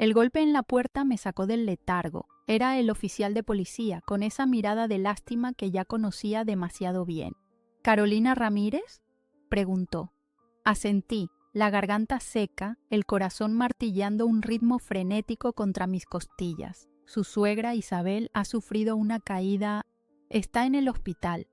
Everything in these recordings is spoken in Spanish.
El golpe en la puerta me sacó del letargo. Era el oficial de policía, con esa mirada de lástima que ya conocía demasiado bien. ¿Carolina Ramírez?, preguntó. Asentí, la garganta seca, el corazón martillando un ritmo frenético contra mis costillas. Su suegra Isabel ha sufrido una caída. Está en el hospital.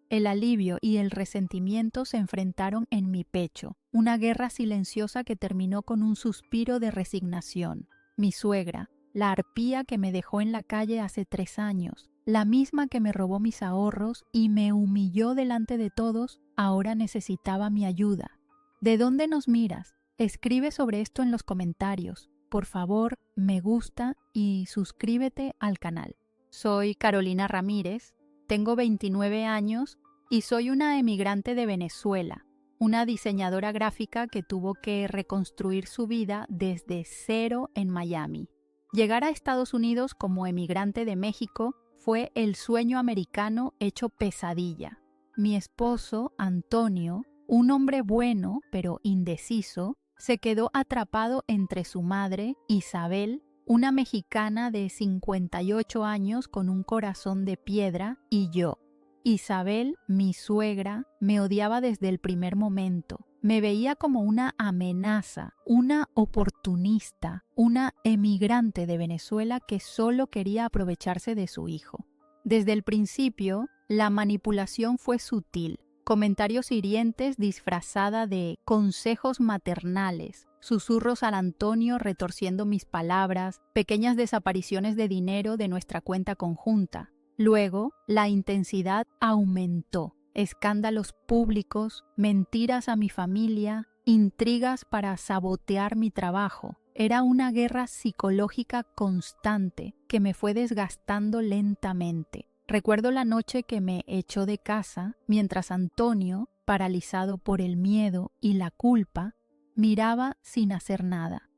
El alivio y el resentimiento se enfrentaron en mi pecho, una guerra silenciosa que terminó con un suspiro de resignación. Mi suegra, la arpía que me dejó en la calle hace 3 años, la misma que me robó mis ahorros y me humilló delante de todos, ahora necesitaba mi ayuda. ¿De dónde nos miras? Escribe sobre esto en los comentarios. Por favor, me gusta y suscríbete al canal. Soy Carolina Ramírez, tengo 29 años y soy una emigrante de Venezuela, una diseñadora gráfica que tuvo que reconstruir su vida desde cero en Miami. Llegar a Estados Unidos como emigrante de México fue el sueño americano hecho pesadilla. Mi esposo, Antonio, un hombre bueno pero indeciso, se quedó atrapado entre su madre, Isabel, una mexicana de 58 años con un corazón de piedra, y yo. Isabel, mi suegra, me odiaba desde el primer momento. Me veía como una amenaza, una oportunista, una emigrante de Venezuela que solo quería aprovecharse de su hijo. Desde el principio, la manipulación fue sutil. Comentarios hirientes disfrazada de consejos maternales, susurros al Antonio retorciendo mis palabras, pequeñas desapariciones de dinero de nuestra cuenta conjunta. Luego, la intensidad aumentó. Escándalos públicos, mentiras a mi familia, intrigas para sabotear mi trabajo. Era una guerra psicológica constante que me fue desgastando lentamente. Recuerdo la noche que me echó de casa mientras Antonio, paralizado por el miedo y la culpa, miraba sin hacer nada.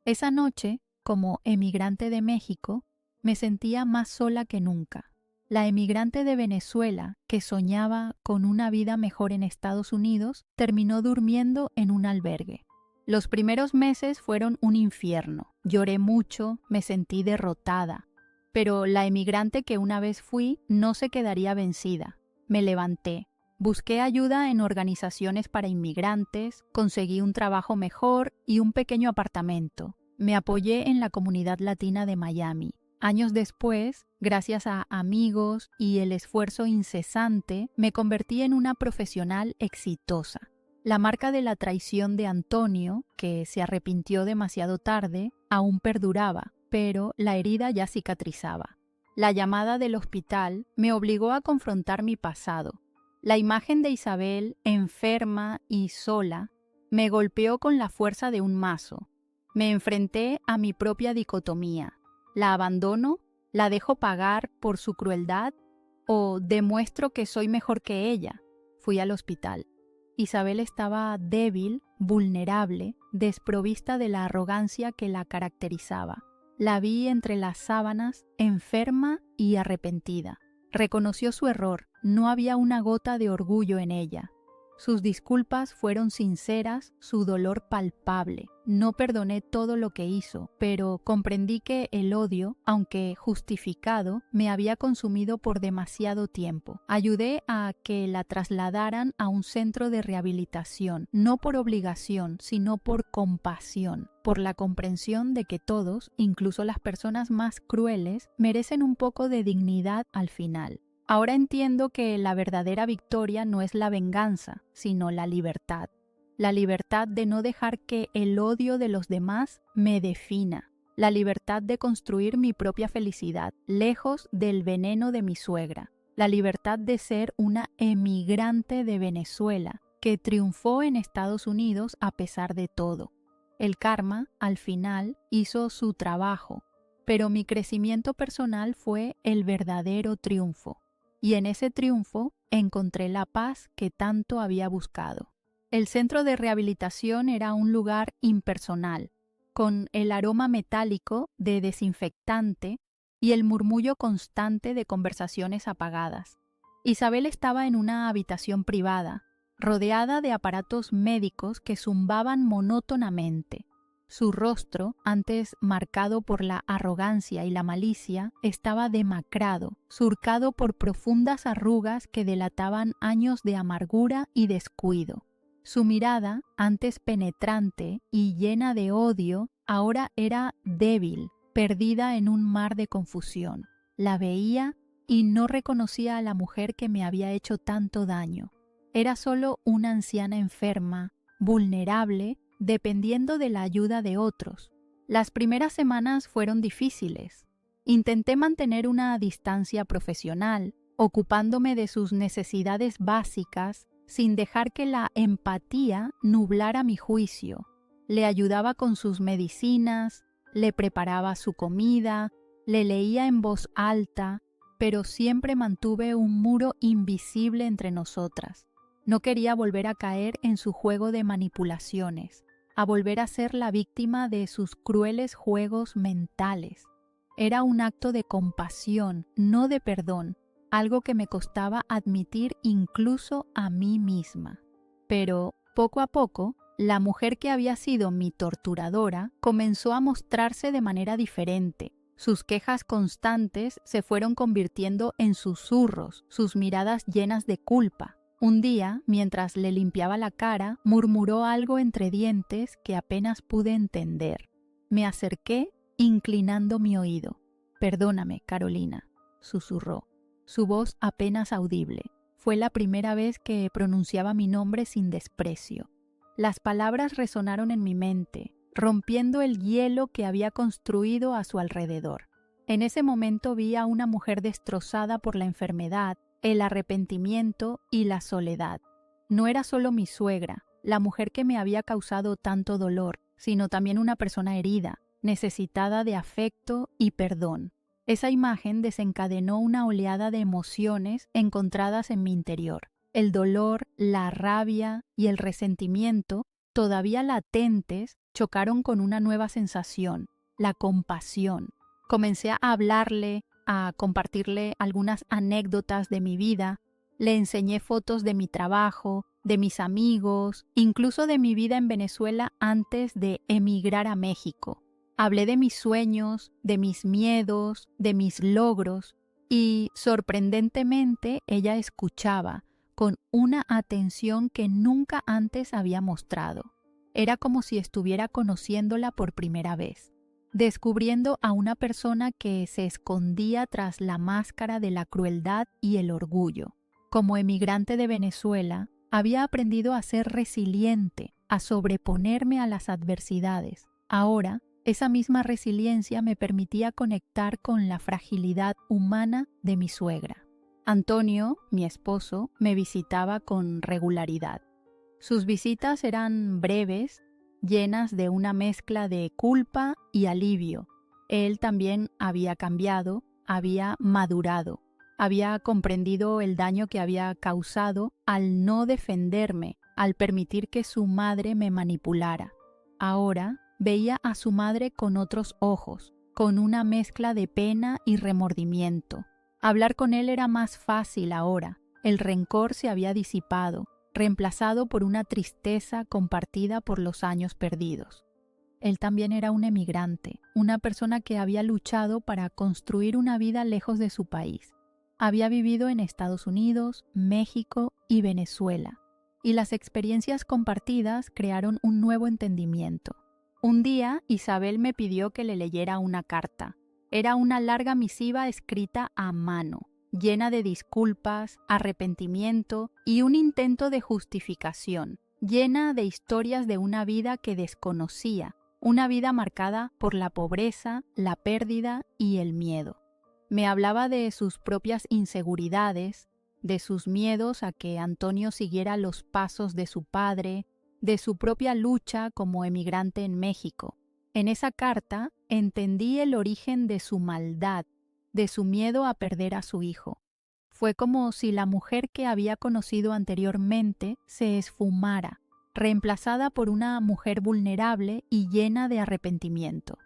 Esa noche, como emigrante de México, me sentía más sola que nunca. La emigrante de Venezuela, que soñaba con una vida mejor en Estados Unidos, terminó durmiendo en un albergue. Los primeros meses fueron un infierno. Lloré mucho, me sentí derrotada. Pero la emigrante que una vez fui no se quedaría vencida. Me levanté, busqué ayuda en organizaciones para inmigrantes, conseguí un trabajo mejor y un pequeño apartamento. Me apoyé en la comunidad latina de Miami. Años después, gracias a amigos y el esfuerzo incesante, me convertí en una profesional exitosa. La marca de la traición de Antonio, que se arrepintió demasiado tarde, aún perduraba, pero la herida ya cicatrizaba. La llamada del hospital me obligó a confrontar mi pasado. La imagen de Isabel, enferma y sola, me golpeó con la fuerza de un mazo. Me enfrenté a mi propia dicotomía. ¿La abandono? ¿La dejo pagar por su crueldad? ¿O demuestro que soy mejor que ella? Fui al hospital. Isabel estaba débil, vulnerable, desprovista de la arrogancia que la caracterizaba. La vi entre las sábanas, enferma y arrepentida. Reconoció su error, no había una gota de orgullo en ella. Sus disculpas fueron sinceras, su dolor palpable. No perdoné todo lo que hizo, pero comprendí que el odio, aunque justificado, me había consumido por demasiado tiempo. Ayudé a que la trasladaran a un centro de rehabilitación, no por obligación, sino por compasión, por la comprensión de que todos, incluso las personas más crueles, merecen un poco de dignidad al final. Ahora entiendo que la verdadera victoria no es la venganza, sino la libertad. La libertad de no dejar que el odio de los demás me defina. La libertad de construir mi propia felicidad, lejos del veneno de mi suegra. La libertad de ser una emigrante de Venezuela, que triunfó en Estados Unidos a pesar de todo. El karma, al final, hizo su trabajo, pero mi crecimiento personal fue el verdadero triunfo. Y en ese triunfo encontré la paz que tanto había buscado. El centro de rehabilitación era un lugar impersonal, con el aroma metálico de desinfectante y el murmullo constante de conversaciones apagadas. Isabel estaba en una habitación privada, rodeada de aparatos médicos que zumbaban monótonamente. Su rostro, antes marcado por la arrogancia y la malicia, estaba demacrado, surcado por profundas arrugas que delataban años de amargura y descuido. Su mirada, antes penetrante y llena de odio, ahora era débil, perdida en un mar de confusión. La veía y no reconocía a la mujer que me había hecho tanto daño. Era solo una anciana enferma, vulnerable, dependiendo de la ayuda de otros. Las primeras semanas fueron difíciles. Intenté mantener una distancia profesional, ocupándome de sus necesidades básicas sin dejar que la empatía nublara mi juicio. Le ayudaba con sus medicinas, le preparaba su comida, le leía en voz alta, pero siempre mantuve un muro invisible entre nosotras. No quería volver a caer en su juego de manipulaciones, a volver a ser la víctima de sus crueles juegos mentales. Era un acto de compasión, no de perdón, algo que me costaba admitir incluso a mí misma. Pero, poco a poco, la mujer que había sido mi torturadora comenzó a mostrarse de manera diferente. Sus quejas constantes se fueron convirtiendo en susurros, sus miradas llenas de culpa. Un día, mientras le limpiaba la cara, murmuró algo entre dientes que apenas pude entender. Me acerqué, inclinando mi oído. «Perdóname, Carolina», susurró. Su voz apenas audible. Fue la primera vez que pronunciaba mi nombre sin desprecio. Las palabras resonaron en mi mente, rompiendo el hielo que había construido a su alrededor. En ese momento vi a una mujer destrozada por la enfermedad, el arrepentimiento y la soledad. No era solo mi suegra, la mujer que me había causado tanto dolor, sino también una persona herida, necesitada de afecto y perdón. Esa imagen desencadenó una oleada de emociones encontradas en mi interior. El dolor, la rabia y el resentimiento, todavía latentes, chocaron con una nueva sensación, la compasión. Comencé a hablarle, a compartirle algunas anécdotas de mi vida. Le enseñé fotos de mi trabajo, de mis amigos, incluso de mi vida en Venezuela antes de emigrar a México. Hablé de mis sueños, de mis miedos, de mis logros y, sorprendentemente, ella escuchaba con una atención que nunca antes había mostrado. Era como si estuviera conociéndola por primera vez, descubriendo a una persona que se escondía tras la máscara de la crueldad y el orgullo. Como emigrante de Venezuela, había aprendido a ser resiliente, a sobreponerme a las adversidades. Ahora, esa misma resiliencia me permitía conectar con la fragilidad humana de mi suegra. Antonio, mi esposo, me visitaba con regularidad. Sus visitas eran breves, llenas de una mezcla de culpa y alivio. Él también había cambiado, había madurado, había comprendido el daño que había causado al no defenderme, al permitir que su madre me manipulara. Ahora veía a su madre con otros ojos, con una mezcla de pena y remordimiento. Hablar con él era más fácil ahora. El rencor se había disipado, reemplazado por una tristeza compartida por los años perdidos. Él también era un emigrante, una persona que había luchado para construir una vida lejos de su país. Había vivido en Estados Unidos, México y Venezuela, y las experiencias compartidas crearon un nuevo entendimiento. Un día, Isabel me pidió que le leyera una carta. Era una larga misiva escrita a mano, llena de disculpas, arrepentimiento y un intento de justificación, llena de historias de una vida que desconocía, una vida marcada por la pobreza, la pérdida y el miedo. Me hablaba de sus propias inseguridades, de sus miedos a que Antonio siguiera los pasos de su padre, de su propia lucha como emigrante en México. En esa carta entendí el origen de su maldad, de su miedo a perder a su hijo. Fue como si la mujer que había conocido anteriormente se esfumara, reemplazada por una mujer vulnerable y llena de arrepentimiento.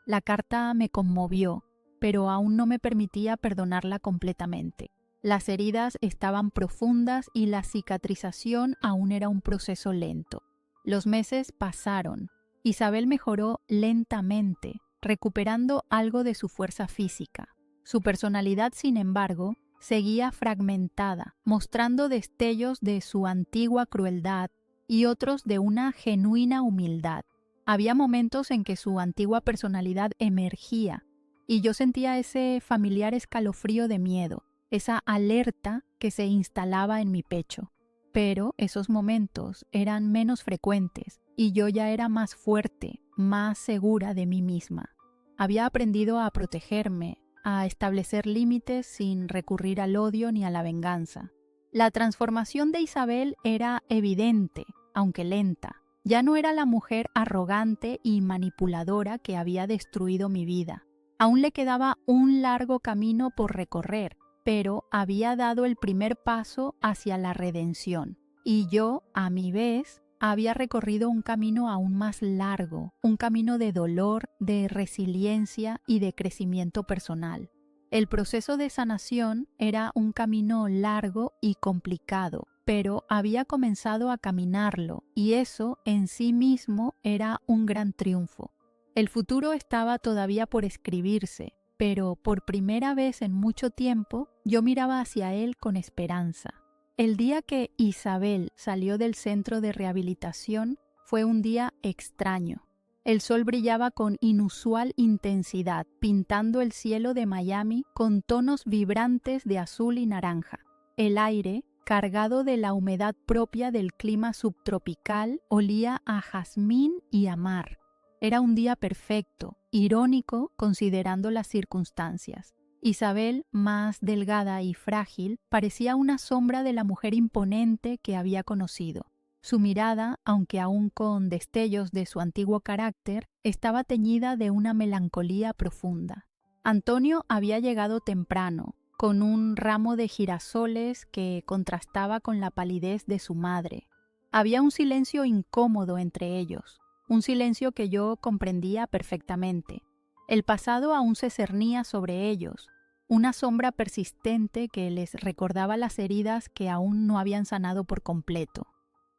La carta me conmovió, pero aún no me permitía perdonarla completamente. Las heridas estaban profundas y la cicatrización aún era un proceso lento. Los meses pasaron Isabel mejoró lentamente, recuperando algo de su fuerza física. Su personalidad, sin embargo, seguía fragmentada, mostrando destellos de su antigua crueldad y otros de una genuina humildad. Había momentos en que su antigua personalidad emergía y yo sentía ese familiar escalofrío de miedo, esa alerta que se instalaba en mi pecho. Pero esos momentos eran menos frecuentes y yo ya era más fuerte, más segura de mí misma. Había aprendido a protegerme, a establecer límites sin recurrir al odio ni a la venganza. La transformación de Isabel era evidente, aunque lenta. Ya no era la mujer arrogante y manipuladora que había destruido mi vida. Aún le quedaba un largo camino por recorrer, pero había dado el primer paso hacia la redención. Y yo, a mi vez, había recorrido un camino aún más largo, un camino de dolor, de resiliencia y de crecimiento personal. El proceso de sanación era un camino largo y complicado, pero había comenzado a caminarlo y eso en sí mismo era un gran triunfo. El futuro estaba todavía por escribirse, pero por primera vez en mucho tiempo yo miraba hacia él con esperanza. El día que Isabel salió del centro de rehabilitación fue un día extraño. El sol brillaba con inusual intensidad, pintando el cielo de Miami con tonos vibrantes de azul y naranja. El aire, cargado de la humedad propia del clima subtropical, olía a jazmín y a mar. Era un día perfecto, irónico considerando las circunstancias. Isabel, más delgada y frágil, parecía una sombra de la mujer imponente que había conocido. Su mirada, aunque aún con destellos de su antiguo carácter, estaba teñida de una melancolía profunda. Antonio había llegado temprano, con un ramo de girasoles que contrastaba con la palidez de su madre. Había un silencio incómodo entre ellos, un silencio que yo comprendía perfectamente. El pasado aún se cernía sobre ellos, una sombra persistente que les recordaba las heridas que aún no habían sanado por completo.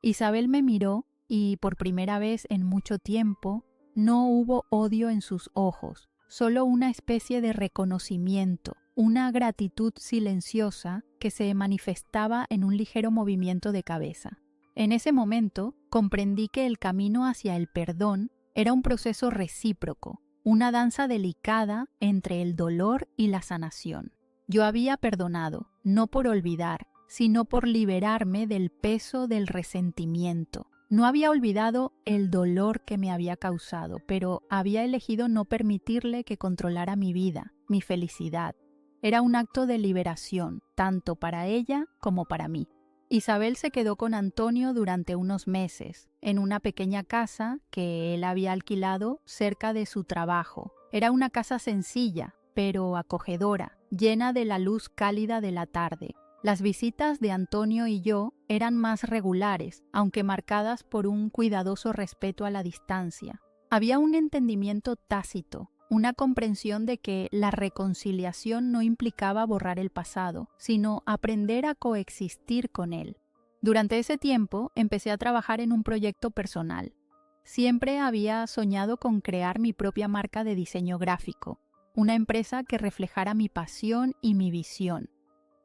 Isabel me miró y por primera vez en mucho tiempo no hubo odio en sus ojos, solo una especie de reconocimiento, una gratitud silenciosa que se manifestaba en un ligero movimiento de cabeza. En ese momento comprendí que el camino hacia el perdón era un proceso recíproco, una danza delicada entre el dolor y la sanación. Yo había perdonado, no por olvidar, sino por liberarme del peso del resentimiento. No había olvidado el dolor que me había causado, pero había elegido no permitirle que controlara mi vida, mi felicidad. Era un acto de liberación, tanto para ella como para mí. Isabel se quedó con Antonio durante unos meses, en una pequeña casa que él había alquilado cerca de su trabajo. Era una casa sencilla, pero acogedora, llena de la luz cálida de la tarde. Las visitas de Antonio y yo eran más regulares, aunque marcadas por un cuidadoso respeto a la distancia. Había un entendimiento tácito, una comprensión de que la reconciliación no implicaba borrar el pasado, sino aprender a coexistir con él. Durante ese tiempo empecé a trabajar en un proyecto personal. Siempre había soñado con crear mi propia marca de diseño gráfico, una empresa que reflejara mi pasión y mi visión.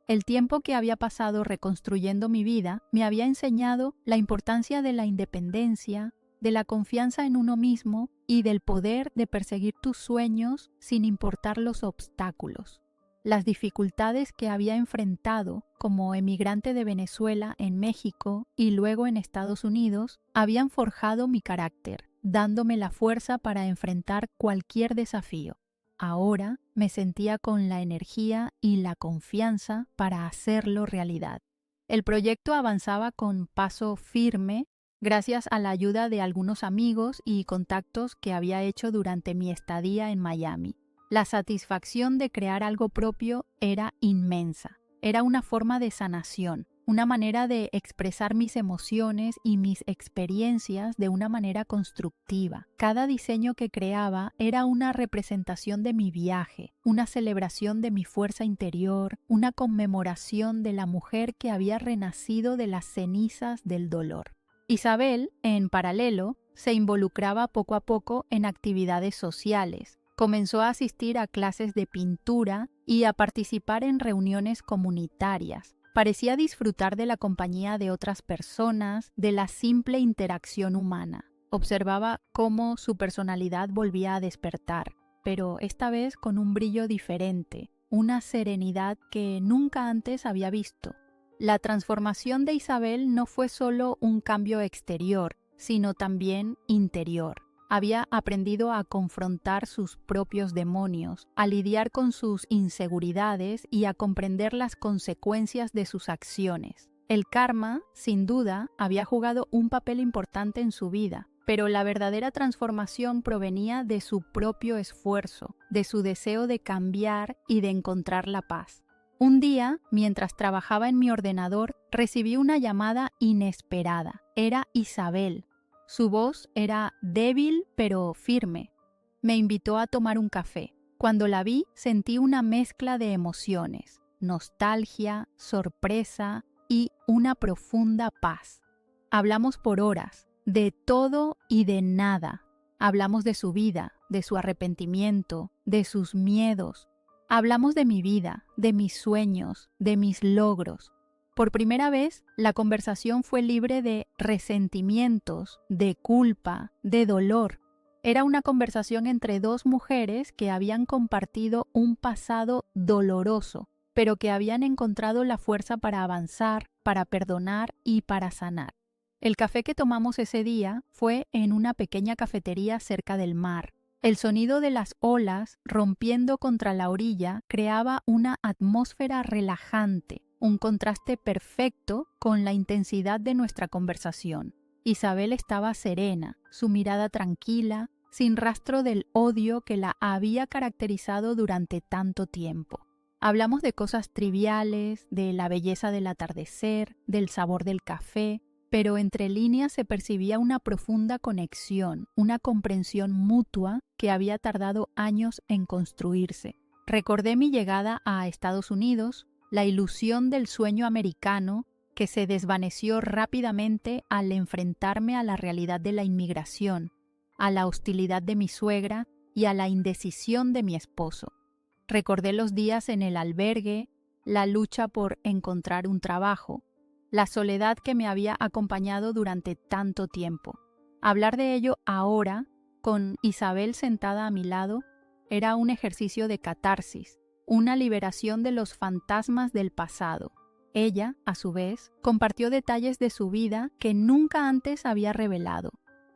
El tiempo que había pasado reconstruyendo mi vida me había enseñado la importancia de la independencia, de la confianza en uno mismo y del poder de perseguir tus sueños sin importar los obstáculos. Las dificultades que había enfrentado como emigrante de Venezuela en México y luego en Estados Unidos habían forjado mi carácter, dándome la fuerza para enfrentar cualquier desafío. Ahora me sentía con la energía y la confianza para hacerlo realidad. El proyecto avanzaba con paso firme gracias a la ayuda de algunos amigos y contactos que había hecho durante mi estadía en Miami. La satisfacción de crear algo propio era inmensa. Era una forma de sanación, una manera de expresar mis emociones y mis experiencias de una manera constructiva. Cada diseño que creaba era una representación de mi viaje, una celebración de mi fuerza interior, una conmemoración de la mujer que había renacido de las cenizas del dolor. Isabel, en paralelo, se involucraba poco a poco en actividades sociales. Comenzó a asistir a clases de pintura y a participar en reuniones comunitarias. Parecía disfrutar de la compañía de otras personas, de la simple interacción humana. Observaba cómo su personalidad volvía a despertar, pero esta vez con un brillo diferente, una serenidad que nunca antes había visto. La transformación de Isabel no fue solo un cambio exterior, sino también interior. Había aprendido a confrontar sus propios demonios, a lidiar con sus inseguridades y a comprender las consecuencias de sus acciones. El karma, sin duda, había jugado un papel importante en su vida, pero la verdadera transformación provenía de su propio esfuerzo, de su deseo de cambiar y de encontrar la paz. Un día, mientras trabajaba en mi ordenador, recibí una llamada inesperada. Era Isabel. Su voz era débil pero firme. Me invitó a tomar un café. Cuando la vi, sentí una mezcla de emociones: nostalgia, sorpresa y una profunda paz. Hablamos por horas, de todo y de nada. Hablamos de su vida, de su arrepentimiento, de sus miedos. Hablamos de mi vida, de mis sueños, de mis logros. Por primera vez, la conversación fue libre de resentimientos, de culpa, de dolor. Era una conversación entre dos mujeres que habían compartido un pasado doloroso, pero que habían encontrado la fuerza para avanzar, para perdonar y para sanar. El café que tomamos ese día fue en una pequeña cafetería cerca del mar. El sonido de las olas rompiendo contra la orilla creaba una atmósfera relajante, un contraste perfecto con la intensidad de nuestra conversación. Isabel estaba serena, su mirada tranquila, sin rastro del odio que la había caracterizado durante tanto tiempo. Hablamos de cosas triviales, de la belleza del atardecer, del sabor del café, pero entre líneas se percibía una profunda conexión, una comprensión mutua que había tardado años en construirse. Recordé mi llegada a Estados Unidos, la ilusión del sueño americano que se desvaneció rápidamente al enfrentarme a la realidad de la inmigración, a la hostilidad de mi suegra y a la indecisión de mi esposo. Recordé los días en el albergue, la lucha por encontrar un trabajo, la soledad que me había acompañado durante tanto tiempo. Hablar de ello ahora, con Isabel sentada a mi lado, era un ejercicio de catarsis, una liberación de los fantasmas del pasado. Ella, a su vez, compartió detalles de su vida que nunca antes había revelado.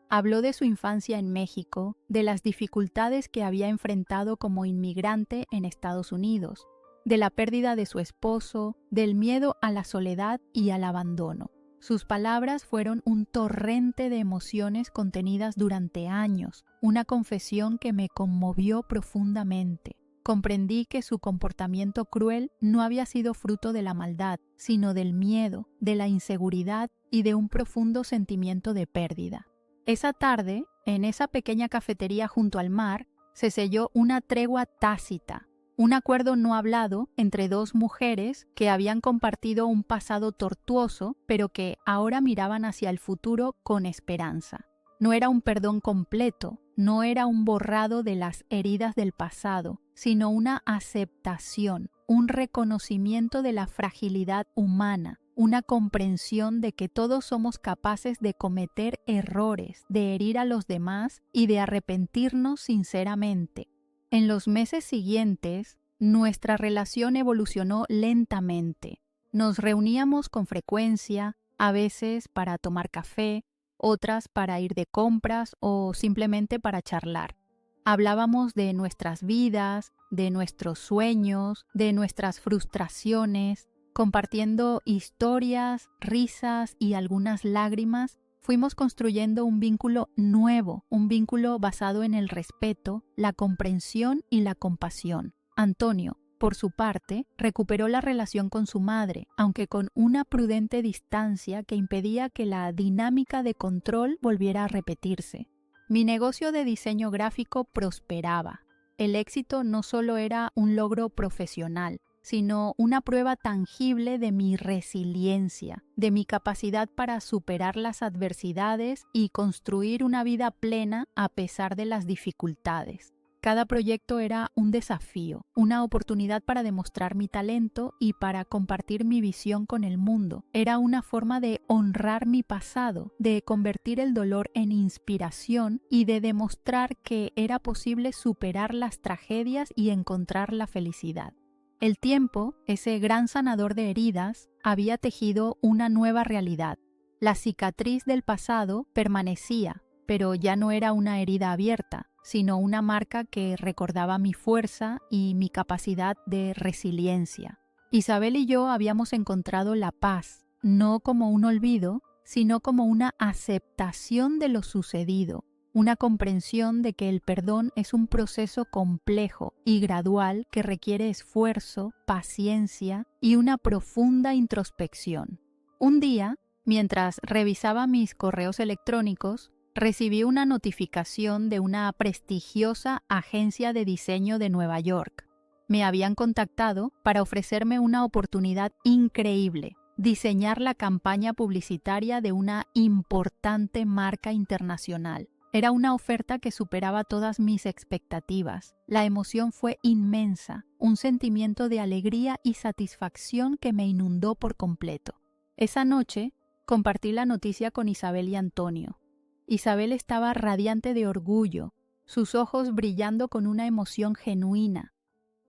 Habló de su infancia en México, de las dificultades que había enfrentado como inmigrante en Estados Unidos, de la pérdida de su esposo, del miedo a la soledad y al abandono. Sus palabras fueron un torrente de emociones contenidas durante años, una confesión que me conmovió profundamente. Comprendí que su comportamiento cruel no había sido fruto de la maldad, sino del miedo, de la inseguridad y de un profundo sentimiento de pérdida. Esa tarde, en esa pequeña cafetería junto al mar, se selló una tregua tácita, un acuerdo no hablado entre dos mujeres que habían compartido un pasado tortuoso, pero que ahora miraban hacia el futuro con esperanza. No era un perdón completo, no era un borrado de las heridas del pasado, sino una aceptación, un reconocimiento de la fragilidad humana, una comprensión de que todos somos capaces de cometer errores, de herir a los demás y de arrepentirnos sinceramente. En los meses siguientes, nuestra relación evolucionó lentamente. Nos reuníamos con frecuencia, a veces para tomar café, otras para ir de compras o simplemente para charlar. Hablábamos de nuestras vidas, de nuestros sueños, de nuestras frustraciones. Compartiendo historias, risas y algunas lágrimas, fuimos construyendo un vínculo nuevo, un vínculo basado en el respeto, la comprensión y la compasión. Antonio, por su parte, recuperó la relación con su madre, aunque con una prudente distancia que impedía que la dinámica de control volviera a repetirse. Mi negocio de diseño gráfico prosperaba. El éxito no solo era un logro profesional, sino una prueba tangible de mi resiliencia, de mi capacidad para superar las adversidades y construir una vida plena a pesar de las dificultades. Cada proyecto era un desafío, una oportunidad para demostrar mi talento y para compartir mi visión con el mundo. Era una forma de honrar mi pasado, de convertir el dolor en inspiración y de demostrar que era posible superar las tragedias y encontrar la felicidad. El tiempo, ese gran sanador de heridas, había tejido una nueva realidad. La cicatriz del pasado permanecía, pero ya no era una herida abierta, sino una marca que recordaba mi fuerza y mi capacidad de resiliencia. Isabel y yo habíamos encontrado la paz, no como un olvido, sino como una aceptación de lo sucedido, una comprensión de que el perdón es un proceso complejo y gradual que requiere esfuerzo, paciencia y una profunda introspección. Un día, mientras revisaba mis correos electrónicos, recibí una notificación de una prestigiosa agencia de diseño de Nueva York. Me habían contactado para ofrecerme una oportunidad increíble: diseñar la campaña publicitaria de una importante marca internacional. Era una oferta que superaba todas mis expectativas. La emoción fue inmensa, un sentimiento de alegría y satisfacción que me inundó por completo. Esa noche compartí la noticia con Isabel y Antonio. Isabel estaba radiante de orgullo, sus ojos brillando con una emoción genuina.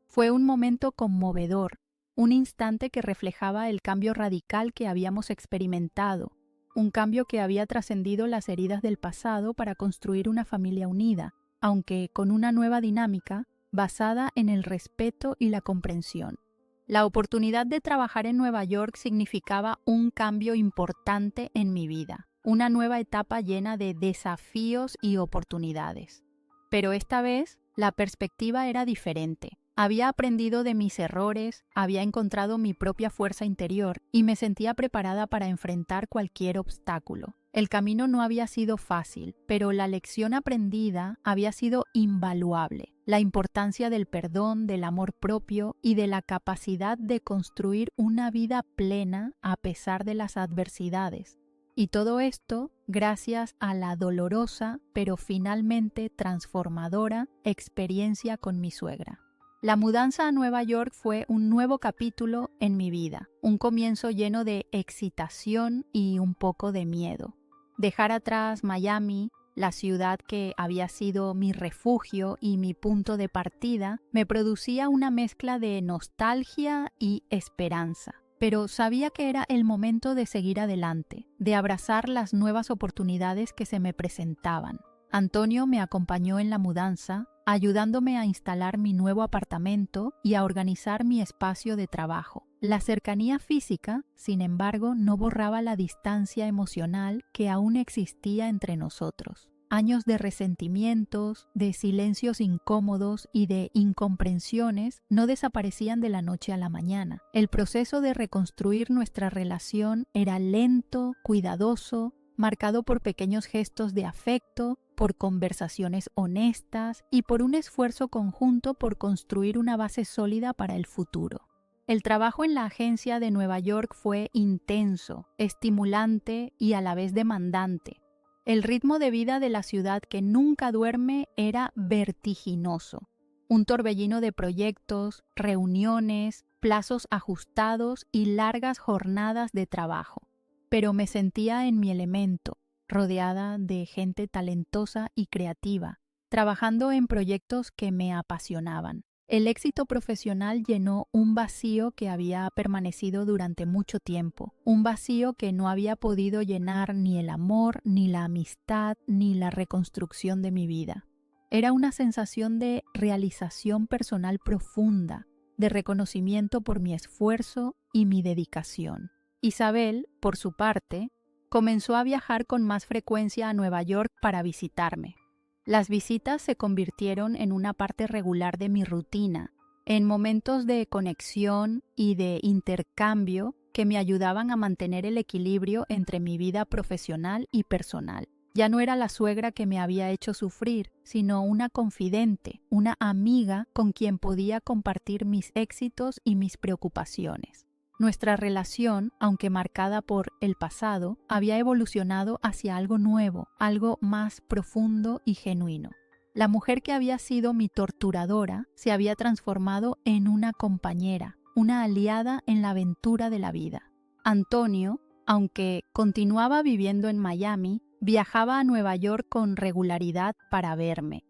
Fue un momento conmovedor, un instante que reflejaba el cambio radical que habíamos experimentado, un cambio que había trascendido las heridas del pasado para construir una familia unida, aunque con una nueva dinámica basada en el respeto y la comprensión. La oportunidad de trabajar en Nueva York significaba un cambio importante en mi vida, una nueva etapa llena de desafíos y oportunidades. Pero esta vez la perspectiva era diferente. Había aprendido de mis errores, había encontrado mi propia fuerza interior y me sentía preparada para enfrentar cualquier obstáculo. El camino no había sido fácil, pero la lección aprendida había sido invaluable. La importancia del perdón, del amor propio y de la capacidad de construir una vida plena a pesar de las adversidades. Y todo esto gracias a la dolorosa, pero finalmente transformadora experiencia con mi suegra. La mudanza a Nueva York fue un nuevo capítulo en mi vida, un comienzo lleno de excitación y un poco de miedo. Dejar atrás Miami, la ciudad que había sido mi refugio y mi punto de partida, me producía una mezcla de nostalgia y esperanza. Pero sabía que era el momento de seguir adelante, de abrazar las nuevas oportunidades que se me presentaban. Antonio me acompañó en la mudanza, ayudándome a instalar mi nuevo apartamento y a organizar mi espacio de trabajo. La cercanía física, sin embargo, no borraba la distancia emocional que aún existía entre nosotros. Años de resentimientos, de silencios incómodos y de incomprensiones no desaparecían de la noche a la mañana. El proceso de reconstruir nuestra relación era lento, cuidadoso, marcado por pequeños gestos de afecto, por conversaciones honestas y por un esfuerzo conjunto por construir una base sólida para el futuro. El trabajo en la agencia de Nueva York fue intenso, estimulante y a la vez demandante. El ritmo de vida de la ciudad que nunca duerme era vertiginoso. Un torbellino de proyectos, reuniones, plazos ajustados y largas jornadas de trabajo. Pero me sentía en mi elemento, rodeada de gente talentosa y creativa, trabajando en proyectos que me apasionaban. El éxito profesional llenó un vacío que había permanecido durante mucho tiempo, un vacío que no había podido llenar ni el amor, ni la amistad, ni la reconstrucción de mi vida. Era una sensación de realización personal profunda, de reconocimiento por mi esfuerzo y mi dedicación. Isabel, por su parte, comenzó a viajar con más frecuencia a Nueva York para visitarme. Las visitas se convirtieron en una parte regular de mi rutina, en momentos de conexión y de intercambio que me ayudaban a mantener el equilibrio entre mi vida profesional y personal. Ya no era la suegra que me había hecho sufrir, sino una confidente, una amiga con quien podía compartir mis éxitos y mis preocupaciones. Nuestra relación, aunque marcada por el pasado, había evolucionado hacia algo nuevo, algo más profundo y genuino. La mujer que había sido mi torturadora se había transformado en una compañera, una aliada en la aventura de la vida. Antonio, aunque continuaba viviendo en Miami, viajaba a Nueva York con regularidad para verme.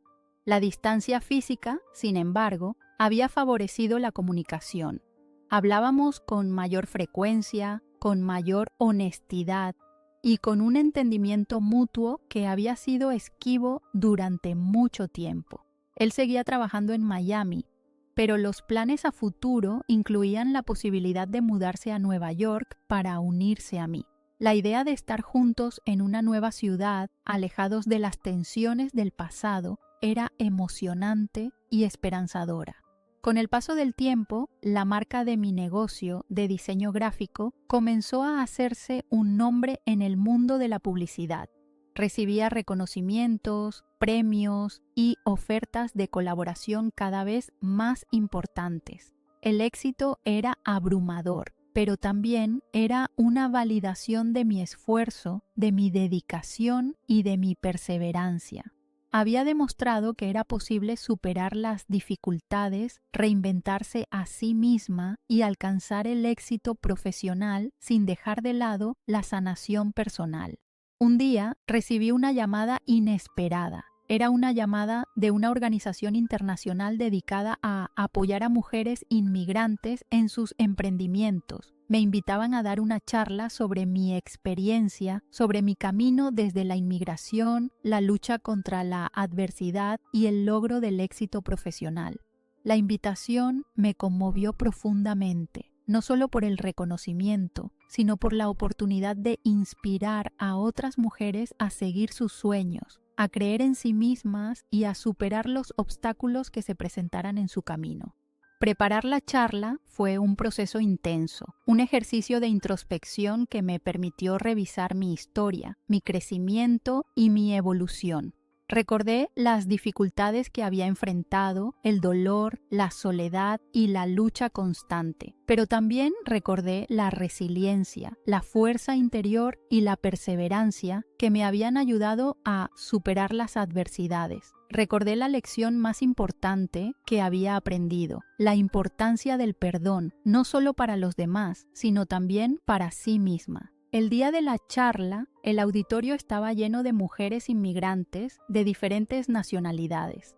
La distancia física, sin embargo, había favorecido la comunicación. Hablábamos con mayor frecuencia, con mayor honestidad y con un entendimiento mutuo que había sido esquivo durante mucho tiempo. Él seguía trabajando en Miami, pero los planes a futuro incluían la posibilidad de mudarse a Nueva York para unirse a mí. La idea de estar juntos en una nueva ciudad, alejados de las tensiones del pasado, era emocionante y esperanzadora. Con el paso del tiempo, la marca de mi negocio de diseño gráfico comenzó a hacerse un nombre en el mundo de la publicidad. Recibía reconocimientos, premios y ofertas de colaboración cada vez más importantes. El éxito era abrumador, pero también era una validación de mi esfuerzo, de mi dedicación y de mi perseverancia. Había demostrado que era posible superar las dificultades, reinventarse a sí misma y alcanzar el éxito profesional sin dejar de lado la sanación personal. Un día recibí una llamada inesperada. Era una llamada de una organización internacional dedicada a apoyar a mujeres inmigrantes en sus emprendimientos. Me invitaban a dar una charla sobre mi experiencia, sobre mi camino desde la inmigración, la lucha contra la adversidad y el logro del éxito profesional. La invitación me conmovió profundamente, no solo por el reconocimiento, sino por la oportunidad de inspirar a otras mujeres a seguir sus sueños, a creer en sí mismas y a superar los obstáculos que se presentaran en su camino. Preparar la charla fue un proceso intenso, un ejercicio de introspección que me permitió revisar mi historia, mi crecimiento y mi evolución. Recordé las dificultades que había enfrentado, el dolor, la soledad y la lucha constante, pero también recordé la resiliencia, la fuerza interior y la perseverancia que me habían ayudado a superar las adversidades. Recordé la lección más importante que había aprendido, la importancia del perdón, no solo para los demás, sino también para sí misma. El día de la charla, el auditorio estaba lleno de mujeres inmigrantes de diferentes nacionalidades.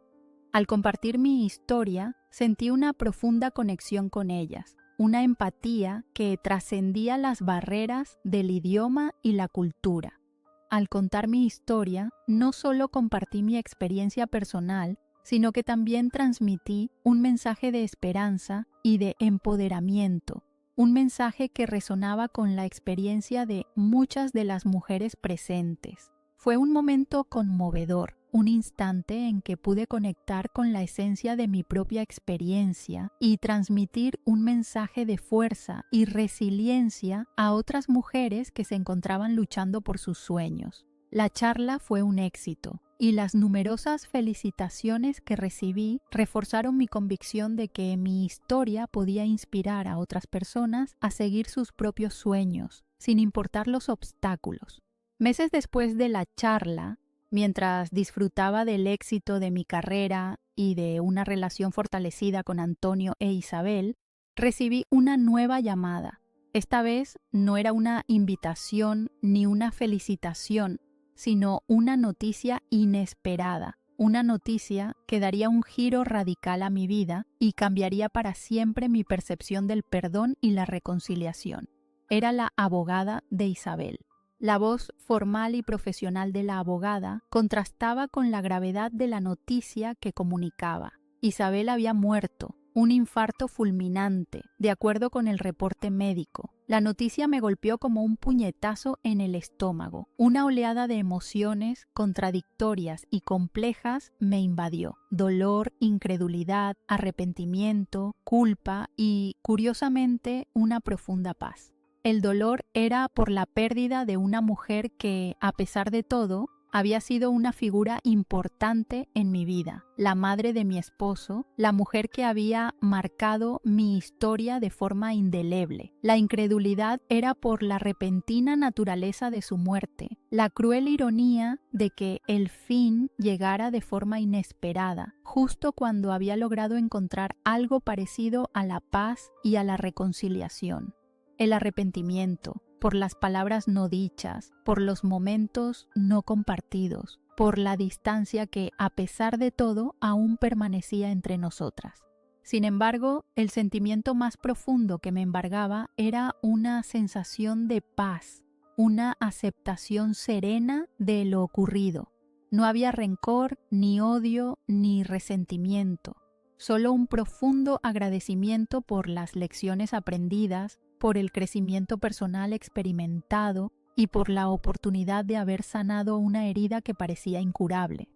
Al compartir mi historia, sentí una profunda conexión con ellas, una empatía que trascendía las barreras del idioma y la cultura. Al contar mi historia, no solo compartí mi experiencia personal, sino que también transmití un mensaje de esperanza y de empoderamiento, un mensaje que resonaba con la experiencia de muchas de las mujeres presentes. Fue un momento conmovedor, un instante en que pude conectar con la esencia de mi propia experiencia y transmitir un mensaje de fuerza y resiliencia a otras mujeres que se encontraban luchando por sus sueños. La charla fue un éxito y las numerosas felicitaciones que recibí reforzaron mi convicción de que mi historia podía inspirar a otras personas a seguir sus propios sueños, sin importar los obstáculos. Meses después de la charla, mientras disfrutaba del éxito de mi carrera y de una relación fortalecida con Antonio e Isabel, recibí una nueva llamada. Esta vez no era una invitación ni una felicitación, sino una noticia inesperada, una noticia que daría un giro radical a mi vida y cambiaría para siempre mi percepción del perdón y la reconciliación. Era la abogada de Isabel. La voz formal y profesional de la abogada contrastaba con la gravedad de la noticia que comunicaba. Isabel había muerto, un infarto fulminante, de acuerdo con el reporte médico. La noticia me golpeó como un puñetazo en el estómago. Una oleada de emociones contradictorias y complejas me invadió. Dolor, incredulidad, arrepentimiento, culpa y, curiosamente, una profunda paz. El dolor era por la pérdida de una mujer que, a pesar de todo, Había sido una figura importante en mi vida, la madre de mi esposo, la mujer que había marcado mi historia de forma indeleble. La incredulidad era por la repentina naturaleza de su muerte, la cruel ironía de que el fin llegara de forma inesperada, justo cuando había logrado encontrar algo parecido a la paz y a la reconciliación. El arrepentimiento, por las palabras no dichas, por los momentos no compartidos, por la distancia que, a pesar de todo, aún permanecía entre nosotras. Sin embargo, el sentimiento más profundo que me embargaba era una sensación de paz, una aceptación serena de lo ocurrido. No había rencor, ni odio, ni resentimiento, solo un profundo agradecimiento por las lecciones aprendidas, por el crecimiento personal experimentado y por la oportunidad de haber sanado una herida que parecía incurable.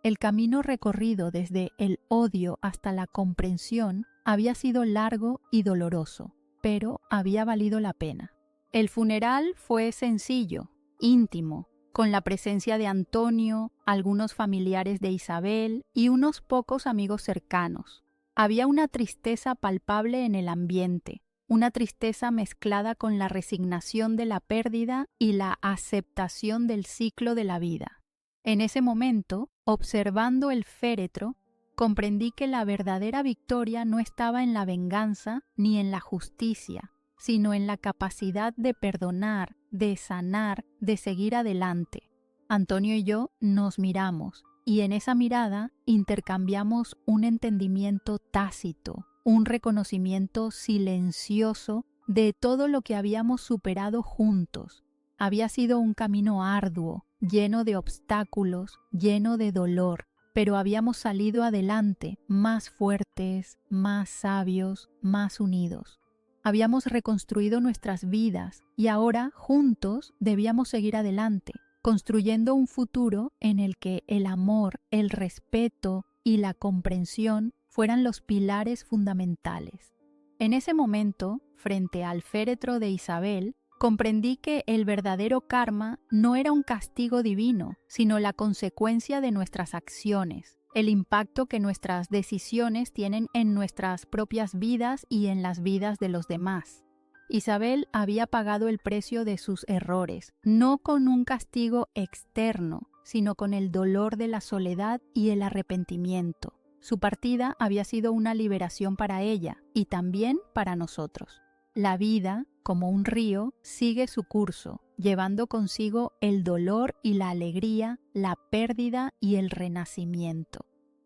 El camino recorrido desde el odio hasta la comprensión había sido largo y doloroso, pero había valido la pena. El funeral fue sencillo, íntimo, con la presencia de Antonio, algunos familiares de Isabel y unos pocos amigos cercanos. Había una tristeza palpable en el ambiente, una tristeza mezclada con la resignación de la pérdida y la aceptación del ciclo de la vida. En ese momento, observando el féretro, comprendí que la verdadera victoria no estaba en la venganza ni en la justicia, sino en la capacidad de perdonar, de sanar, de seguir adelante. Antonio y yo nos miramos, y en esa mirada intercambiamos un entendimiento tácito, un reconocimiento silencioso de todo lo que habíamos superado juntos. Había sido un camino arduo, lleno de obstáculos, lleno de dolor, pero habíamos salido adelante, más fuertes, más sabios, más unidos. Habíamos reconstruido nuestras vidas y ahora, juntos, debíamos seguir adelante, construyendo un futuro en el que el amor, el respeto y la comprensión fueran los pilares fundamentales. En ese momento, frente al féretro de Isabel, comprendí que el verdadero karma no era un castigo divino, sino la consecuencia de nuestras acciones, el impacto que nuestras decisiones tienen en nuestras propias vidas y en las vidas de los demás. Isabel había pagado el precio de sus errores, no con un castigo externo, sino con el dolor de la soledad y el arrepentimiento. Su partida había sido una liberación para ella y también para nosotros. La vida, como un río, sigue su curso, llevando consigo el dolor y la alegría, la pérdida y el renacimiento.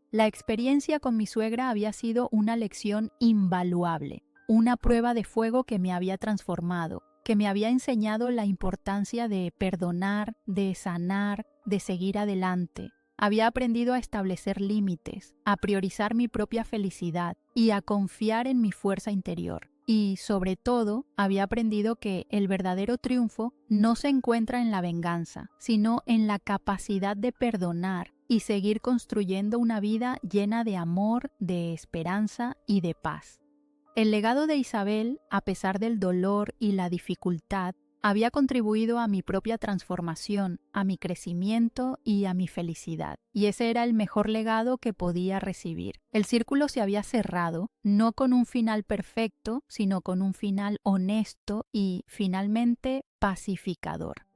La experiencia con mi suegra había sido una lección invaluable, una prueba de fuego que me había transformado, que me había enseñado la importancia de perdonar, de sanar, de seguir adelante. Había aprendido a establecer límites, a priorizar mi propia felicidad y a confiar en mi fuerza interior. Y, sobre todo, había aprendido que el verdadero triunfo no se encuentra en la venganza, sino en la capacidad de perdonar y seguir construyendo una vida llena de amor, de esperanza y de paz. El legado de Isabel, a pesar del dolor y la dificultad, había contribuido a mi propia transformación, a mi crecimiento y a mi felicidad. Y ese era el mejor legado que podía recibir. El círculo se había cerrado, no con un final perfecto, sino con un final honesto y, finalmente, pacificador.